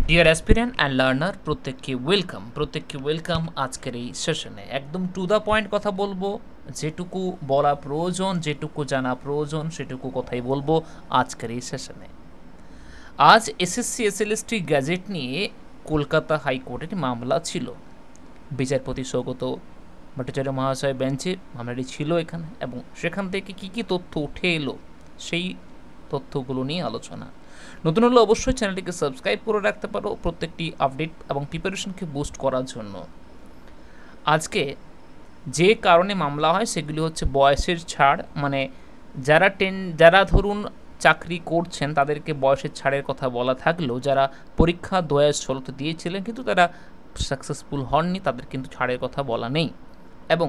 Deer aspirant and learner প্রত্যেককে welcome আজকের এই সেশনে। একদম টু দ্য পয়েন্ট কথা বলবো, যেটুকু বলা প্রয়োজন, যেটুকু জানা প্রয়োজন সেটুকু কথাই বলবো আজকের এই সেশনে। আজ এসএসসি এসএলএসটি গ্যাজেট নিয়ে কলকাতা হাইকোর্টের মামলা ছিল। বিচারপতি সৌগত ভট্টাচার্য মহাশয় বেঞ্চে মামলাটি ছিল এখানে, এবং সেখান থেকে কী কী তথ্য উঠে এলো সেই তথ্যগুলো নিয়ে আলোচনা। নতুন হলে অবশ্যই চ্যানেলটিকে সাবস্ক্রাইব করে রাখতে পারো প্রত্যেকটি আপডেট এবং প্রিপারেশনকে বুস্ট করার জন্য। আজকে যে কারণে মামলা হয় সেগুলি হচ্ছে বয়সের ছাড়, মানে যারা ধরুন চাকরি করছেন তাদেরকে বয়সের ছাড়ের কথা বলা থাকলেও যারা পরীক্ষা 2016 দিয়েছিলেন কিন্তু তারা সাকসেসফুল হননি, তাদের কিন্তু ছাড়ের কথা বলা নেই। এবং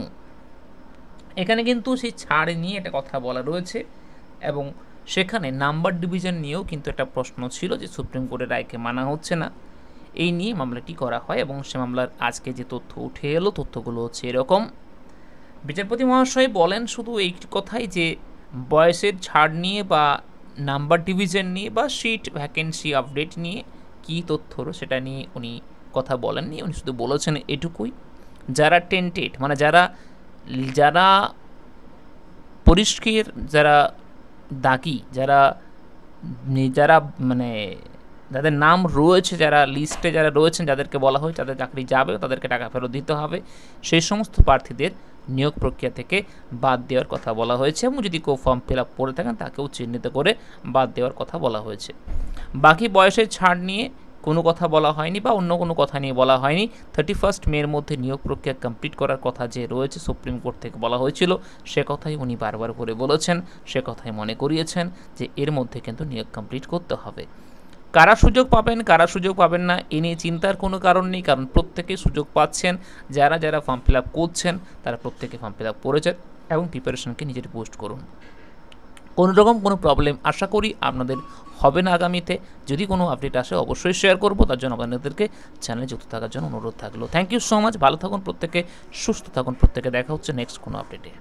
এখানে কিন্তু সেই ছাড় নিয়ে একটা কথা বলা রয়েছে, এবং সেখানে নাম্বার ডিভিশন নিয়েও কিন্তু একটা প্রশ্ন ছিল যে সুপ্রিম কোর্টের রায়কে মানা হচ্ছে না। এই নিয়ে মামলাটি করা হয়, এবং সে মামলার আজকে যে তথ্য উঠে এলো তথ্যগুলো হচ্ছে এরকম। বিচারপতি মহাশয় বলেন শুধু এই কথাই যে বয়সের ছাড় নিয়ে বা নাম্বার ডিভিশন নিয়ে বা সিট ভ্যাকেন্সি আপডেট নিয়ে কী তথ্য সেটা নিয়ে উনি কথা বলেননি। উনি শুধু বলেছেন এটুকুই, যারা টেন্টেড মানে যারা পরিষ্কার, যারা দাগি, যারা মানে যাদের নাম রয়েছে, যারা লিস্টে যারা রয়েছেন, যাদেরকে বলা হয় যাদের চাকরি যাবে তাদেরকে টাকা ফেরত দিতে হবে, সেই সমস্ত প্রার্থীদের নিয়োগ প্রক্রিয়া থেকে বাদ দেওয়ার কথা বলা হয়েছে। এবং যদি কেউ ফর্ম ফিল আপ করে থাকেন তাকেও চিহ্নিত করে বাদ দেওয়ার কথা বলা হয়েছে। বাকি বয়সের ছাড় নিয়ে কোনো কথা বলা হয়নি বা অন্য কোনো কথা নিয়ে বলা হয়নি। 31 মের মধ্যে নিয়োগ প্রক্রিয়া কমপ্লিট করার কথা যে রয়েছে সুপ্রিম কোর্ট থেকে বলা হয়েছিল, সে কথাই উনি বারবার করে বলেছেন, সে কথাই মনে করিয়েছেন যে এর মধ্যে কিন্তু নিয়োগ কমপ্লিট করতে হবে। কারা সুযোগ পাবেন কারা সুযোগ পাবেন না এ নিয়ে চিন্তার কোনো কারণ নেই, কারণ প্রত্যেকেই সুযোগ পাচ্ছেন। যারা ফর্ম ফিল আপ করছেন তারা প্রত্যেকে ফর্ম ফিল আপ করেছেন, এবং প্রিপারেশনকে নিজের বুস্ট করুন। কোনো রকম কোনো প্রবলেম আশা করি আপনাদের হবে না আগামীতে। যদি কোনো আপডেট আসে অবশ্যই শেয়ার করবো, তার জন্য আপনাদেরকে চ্যানেলে যুক্ত থাকার জন্য অনুরোধ থাকলো। থ্যাংক ইউ সো মাচ, ভালো থাকুন প্রত্যেকে, সুস্থ থাকুন প্রত্যেকে, দেখা হচ্ছে নেক্সট কোনো আপডেটে।